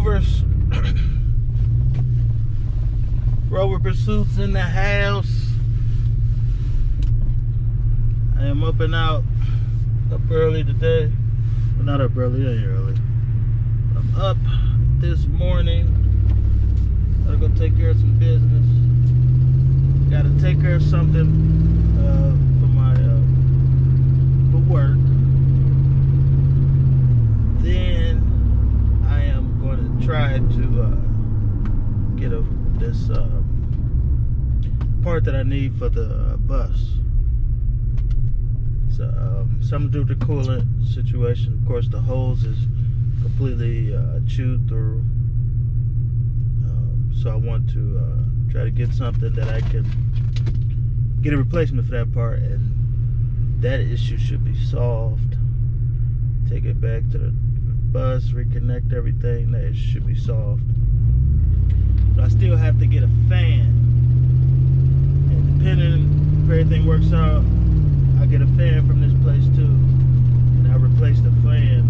movers. Rover Pursuits in the house. I am up and out. Up early today. Well, not up early, ain't early. I'm up this morning. Gotta go take care of some business. Gotta take care of something for my for work. Then I am going to try to get this part that I need for the bus. So something to do with the coolant situation. Of course, the hose is completely chewed through. So I want to try to get something that I can get a replacement for that part, and that issue should be solved. Take it back to the bus, reconnect everything. That should be solved. But I still have to get a fan, and depending if everything works out, I get a fan from this place too, and I replace the fan.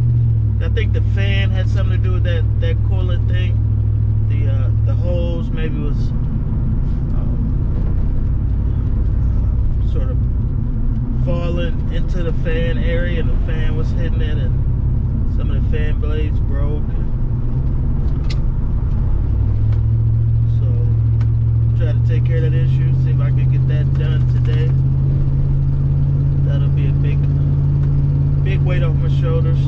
I think the fan had something to do with that coolant thing. The hose maybe was sort of falling into the fan area, and the fan was hitting it, and some of the fan blades broke. So try to take care of that issue, see if I can get that done today. That'll be a big weight off my shoulders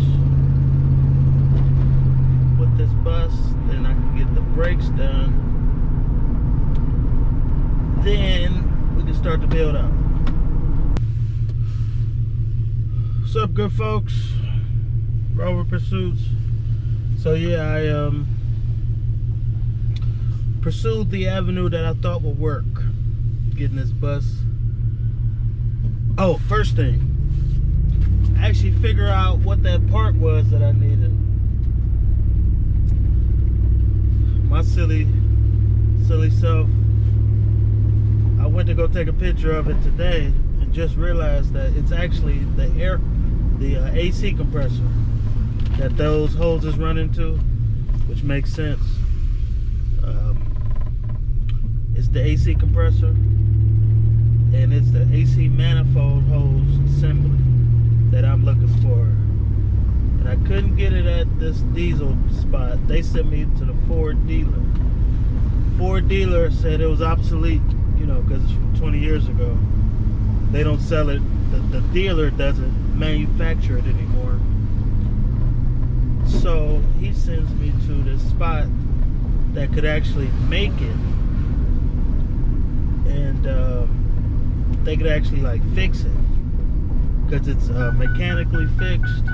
with this bus. Then I can get the brakes done. Then we can start to build out. What's up, good folks? Rover Pursuits. So yeah, I pursued the avenue that I thought would work, getting this bus. Oh, first thing, actually figure out what that part was that I needed. My silly self, I went to go take a picture of it today and just realized that it's actually the AC compressor that those hoses run into, which makes sense. It's the AC compressor, and it's the AC manifold hose assembly that I'm looking for. And I couldn't get it at this diesel spot. They sent me to the Ford dealer. Ford dealer said it was obsolete, you know, because it's from 20 years ago. They don't sell it. The dealer doesn't manufacture it anymore. So he sends me to this spot that could actually make it, and they could actually like fix it, because it's mechanically fixed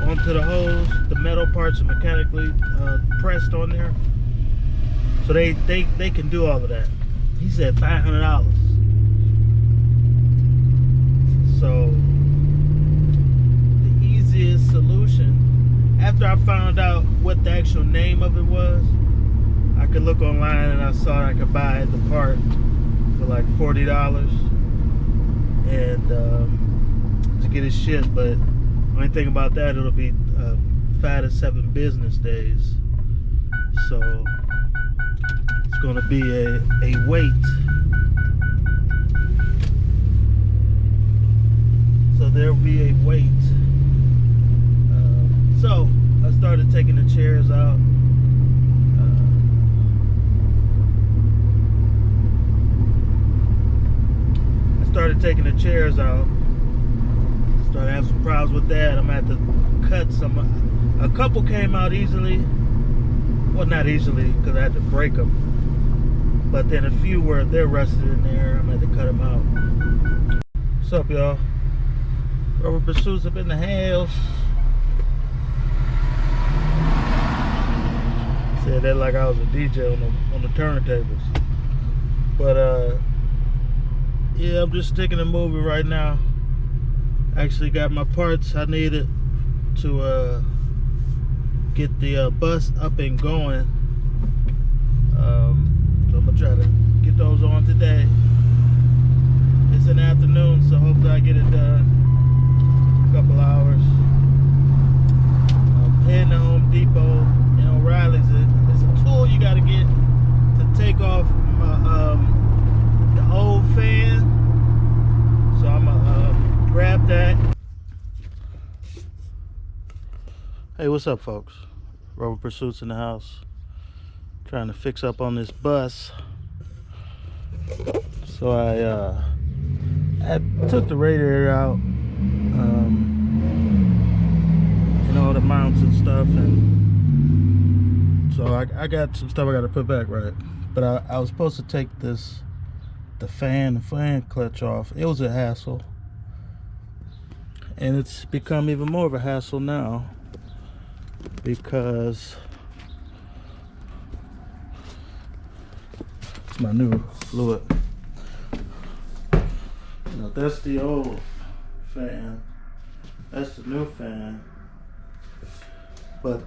onto the hose. The metal parts are mechanically pressed on there, so they can do all of that. He said $500. So the easiest solution, after I found out what the actual name of it was, I could look online and I saw I could buy the part for like $40 and to get it shipped. But only thing about that, it'll be 5 to 7 business days. So it's gonna be a wait. So there'll be a wait. So I started taking the chairs out. Started having some problems with that. I'm gonna have to cut some. A couple came out easily. Well, not easily, because I had to break them. But then a few they're rusted in there. I'm gonna have to cut them out. What's up, y'all? Rover Pursuits up in the house. Said that like I was a DJ on the turntables. But yeah, I'm just sticking to moving right now. Actually got my parts I needed to get the bus up and going. So I'm gonna try to get those on today. It's in the afternoon, so hopefully I get it done in a couple hours. I'm heading to Home Depot in O'Reilly Hey, what's up, folks? Rover Pursuits in the house. Trying to fix up on this bus. So I took the radiator out, and all the mounts and stuff, and so I got some stuff I got to put back, right? But I was supposed to take the fan clutch off. It was a hassle, and it's become even more of a hassle now because it's my new fluid. Now that's the old fan, that's the new fan, but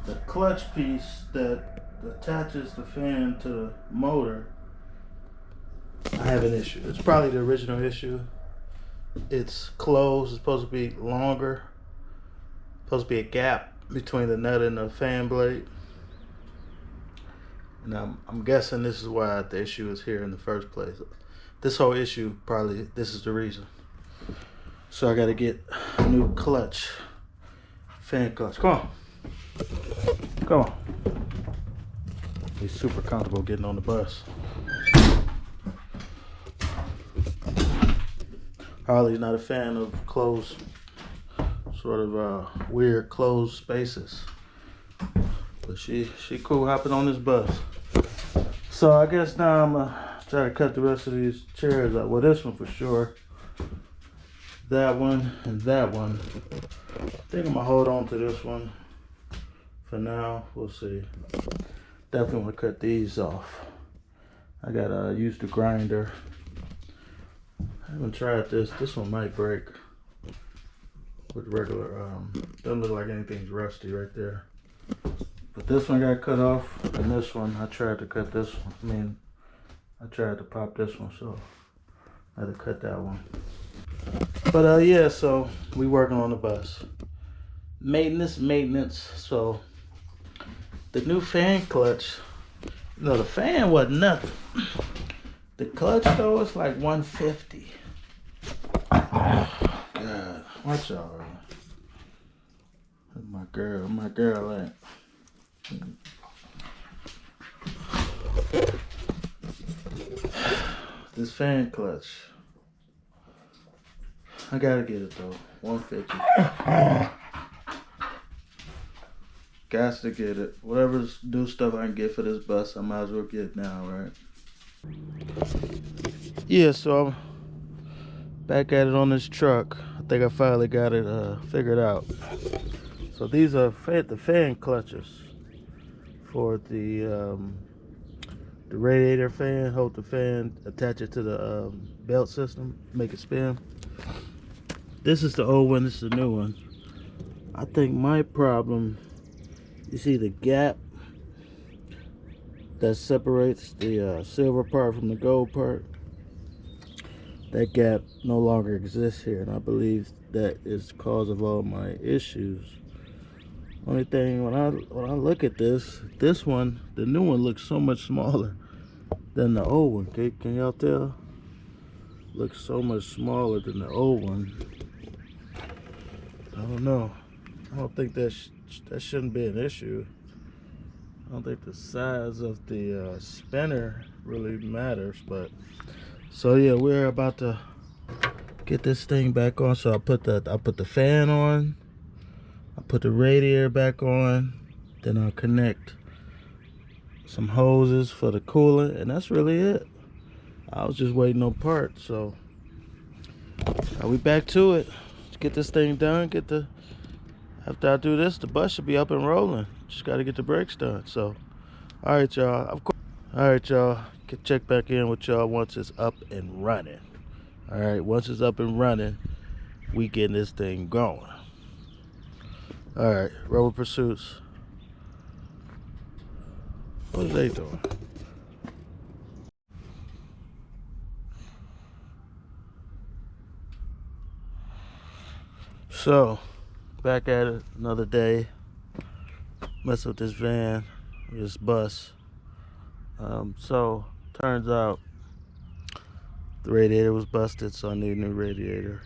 the clutch piece that attaches the fan to the motor, I have an issue. It's probably the original issue. It's closed. It's supposed to be longer, supposed to be a gap between the nut and the fan blade, and I'm guessing this is why the issue is here in the first place. This whole issue, probably this is the reason. So I got to get a new clutch, fan clutch. Come on, come on. He's super comfortable getting on the bus. Harley's not a fan of closed, sort of weird closed spaces, but she cool hopping on this bus. So I guess now I'm gonna try to cut the rest of these chairs out. Well, this one for sure, that one, and that one. I think I'm gonna hold on to this one for now. We'll see. Definitely want to cut these off. I gotta use the grinder. I haven't tried this. This one might break with regular. Doesn't look like anything's rusty right there. But this one got cut off, and this one I tried to cut this one. I tried to pop this one, so I had to cut that one. But yeah, so we working on the bus. Maintenance. So the new fan clutch. No, the fan wasn't nothing. The clutch though, it's like 150. Oh, God, watch out. My girl ain't. This fan clutch, I gotta get it though. 150. Got to get it. Whatever new stuff I can get for this bus, I might as well get it now, right? Yeah, so I'm back at it on this truck. I think I finally got it figured out. So these are the fan clutches for the radiator fan. Hold the fan, attach it to the belt system, make it spin. This is the old one, this is the new one. I think my problem, you see the gap that separates the silver part from the gold part? That gap no longer exists here, and I believe that is the cause of all my issues. Only thing, when I look at this one, the new one looks so much smaller than the old one. Can y'all tell? Looks so much smaller than the old one. I don't know. I don't think that shouldn't be an issue. I don't think the size of the spinner really matters, but so yeah, we're about to get this thing back on. So I put the fan on, I put the radiator back on, then I'll connect some hoses for the coolant, and that's really it. I was just waiting on parts, so we back to it. Let's get this thing done. After I do this, the bus should be up and rolling. Just got to get the brakes done. So, all right, y'all. Of course. All right, y'all. Can check back in with y'all once it's up and running. All right, once it's up and running, we getting this thing going. All right, Rover Pursuits. What are they doing? So, back at it another day. Mess with this van, this bus. So turns out the radiator was busted, so I need a new radiator.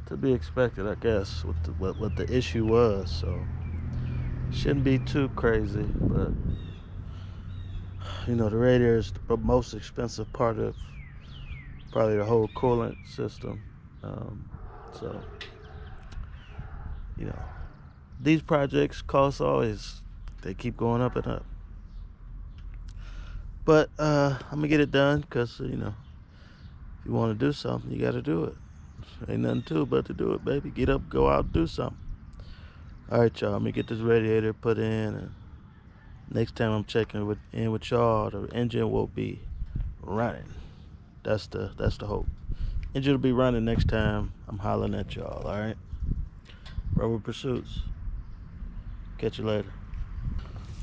to be expected, I guess, with what the issue was. So shouldn't be too crazy, but you know, the radiator is the most expensive part of probably the whole coolant system. So you know, these projects costs always, they keep going up and up. But I'm gonna get it done because you know, if you want to do something, you got to do it. Ain't nothing to it but to do it, baby. Get up, go out, do something. All right, y'all. Let me get this radiator put in, and next time I'm checking in with y'all, the engine will be running. That's the hope. Engine will be running next time I'm hollering at y'all. All right. Rover Pursuits. Catch you later.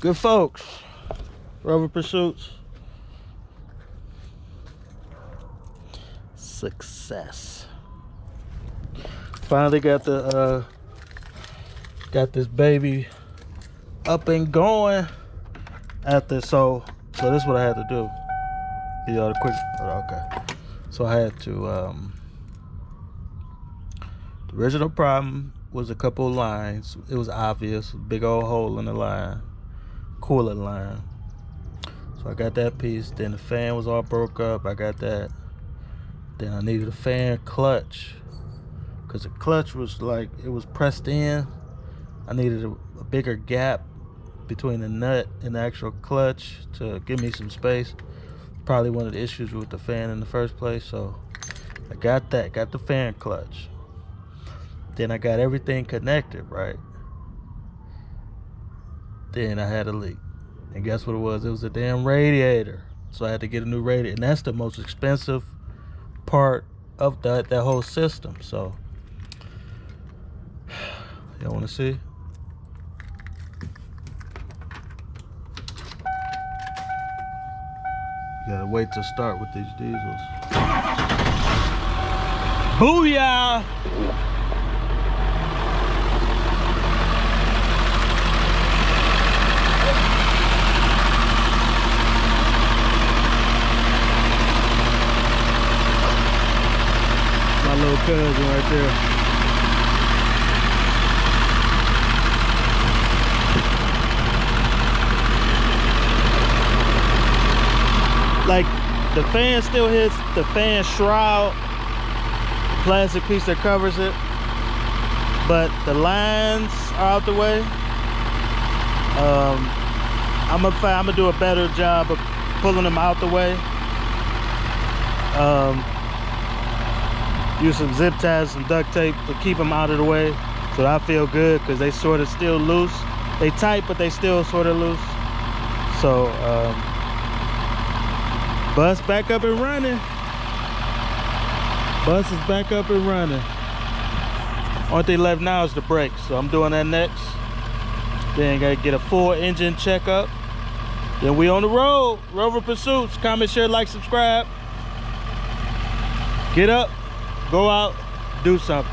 Good folks. Rover Pursuits. Success. Finally got this baby up and going after so this is what I had to do. Give y'all the quick okay. So I had to the original problem was a couple of lines. It was obvious, big old hole in the line, coolant line. So I got that piece. Then the fan was all broke up. I got that. Then I needed a fan clutch, because the clutch was like, it was pressed in. I needed a bigger gap between the nut and the actual clutch to give me some space. Probably one of the issues with the fan in the first place. So I got that, got the fan clutch. Then I got everything connected, right? Then I had a leak. And guess what it was? It was a damn radiator. So I had to get a new radiator. And that's the most expensive part of that whole system. So y'all want to see? You gotta wait to start with these diesels. Booyah! My little cousin right there. Like, the fan still hits the fan shroud, the plastic piece that covers it, but the lines are out the way. I'm gonna do a better job of pulling them out the way. Use some zip ties, some duct tape to keep them out of the way, so that I feel good, because they sort of still loose. They tight, but they still sort of loose. So bus back up and running. Bus is back up and running. Only thing left now is the brakes, so I'm doing that next. Then gotta get a full engine checkup. Then we on the road. Rover Pursuits. Comment, share, like, subscribe. Get up, go out, do something.